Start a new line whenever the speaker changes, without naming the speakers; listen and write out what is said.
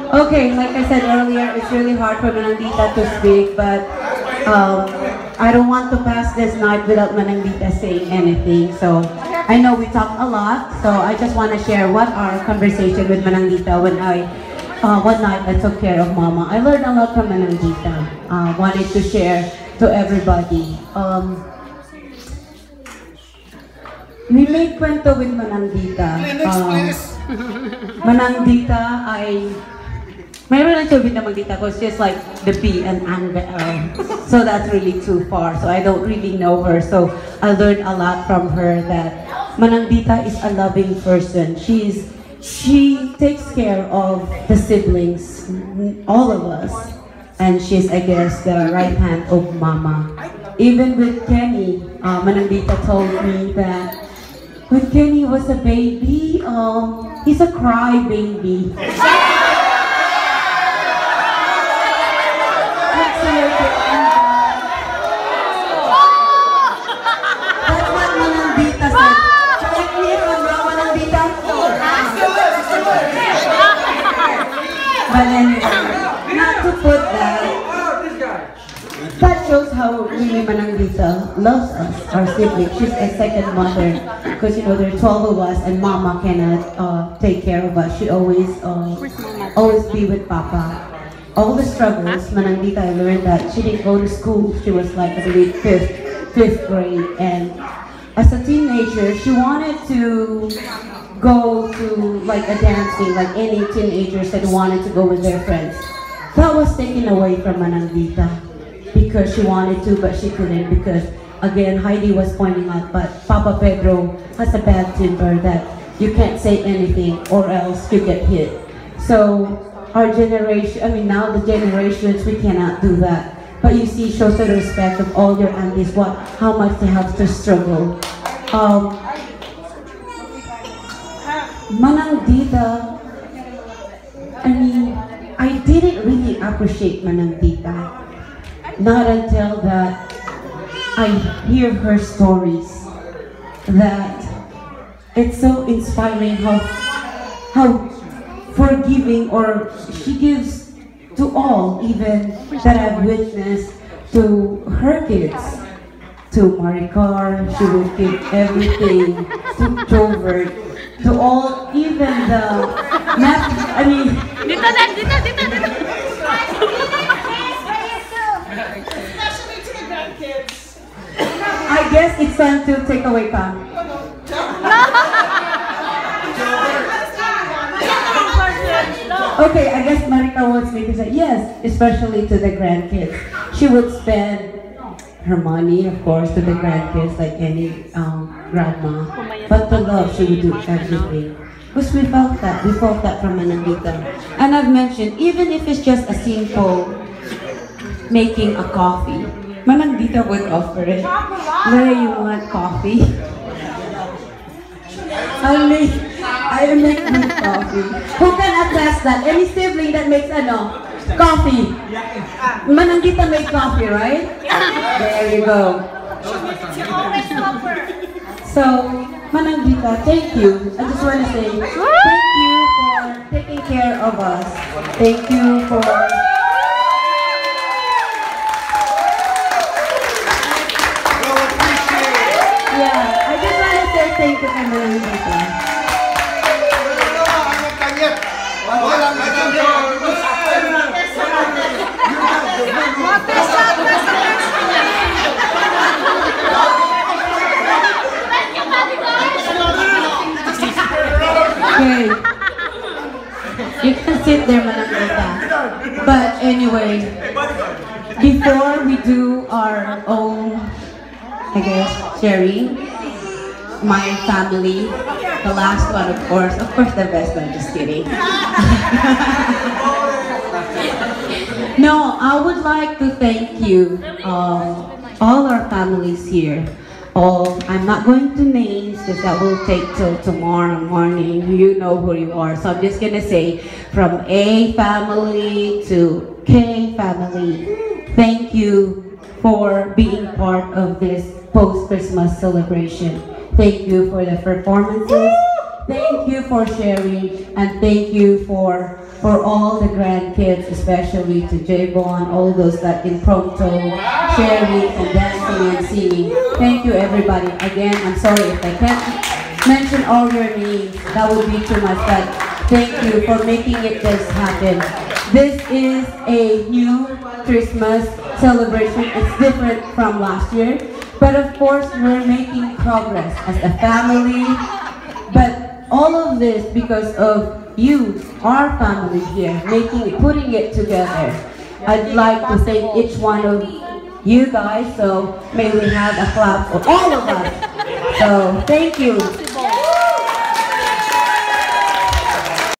Okay, like I said earlier, it's really hard for Manandita to speak, but I don't want to pass this night without Manandita saying anything. So I know we talked a lot, so I just want to share what our conversation with Manandita when one night I took care of Mama. I learned a lot from Manandita. Wanted to share to everybody. We made kwento with Manandita. Manandita mayroon lang sabihin na Manandita because just like the B and so that's really too far. So I don't really know her. So I learned a lot from her that Manandita is a loving person. She takes care of the siblings, all of us. And she's, I guess, the right hand of Mama. Even with Kenny, Manandita told me that when Kenny was a baby, he's a cry baby. That's what Manandita said. Correct me if I'm wrong, Manandita. But anyway, not to put that shows how really Manandita loves us, our siblings. She's a second mother because you know there are 12 of us and Mama cannot take care of us. She always be with Papa. All the struggles, Manandita, I learned that she didn't go to school. She was like I believe fifth grade, and as a teenager, she wanted to go to like a dancing, like any teenagers that wanted to go with their friends. That was taken away from Manandita because she wanted to, but she couldn't because, again, Heidi was pointing out, but Papa Pedro has a bad temper that you can't say anything or else you get hit. So our generation, I mean now the generations, we cannot do that. But you see, shows the respect of all your aunties, how much they have to struggle. Manandita, I mean, I didn't really appreciate Manandita. Not until that I hear her stories. That it's so inspiring how forgiving, or she gives to all, even that I've witnessed to her kids. To Maricar, she will give everything. To Jovert, to all, even the I mean, I guess it's time to take away Pam. Okay, I guess Marika wants me to say yes, especially to the grandkids. She would spend her money, of course, to the grandkids like any grandma. But the love, she would do everything. Because we felt that from Manandita. And I've mentioned, even if it's just a simple making a coffee, Manandita would offer it. Where you want coffee? I make me coffee. Who can attest that? Any sibling that makes coffee? Manandita make coffee, right? There you go. So, Manandita, thank you. I just want to say thank you for taking care of us. Thank you for I just want to say thank you for Manandita. Okay. You can sit there, Manandita. But anyway, before we do our own, I guess, sharing, my family, the last one, of course the best one, just kidding. No, I would like to thank you, all our families here. I'm not going to names because that will take till tomorrow morning. You know who you are. So I'm just going to say from A family to K family, thank you for being part of this post-Christmas celebration. Thank you for the performances. Thank you for sharing. And thank you for for all the grandkids, especially to Javon, all those that impromptu, sharing and dancing and singing. Thank you everybody. Again, I'm sorry if I can't mention all your names. That would be too much, but thank you for making it just happen. This is a new Christmas celebration. It's different from last year. But of course, we're making progress as a family. But all of this because of you, our family here, putting it together. I'd like to thank each one of you guys. So may we have a clap for all of us. So thank you.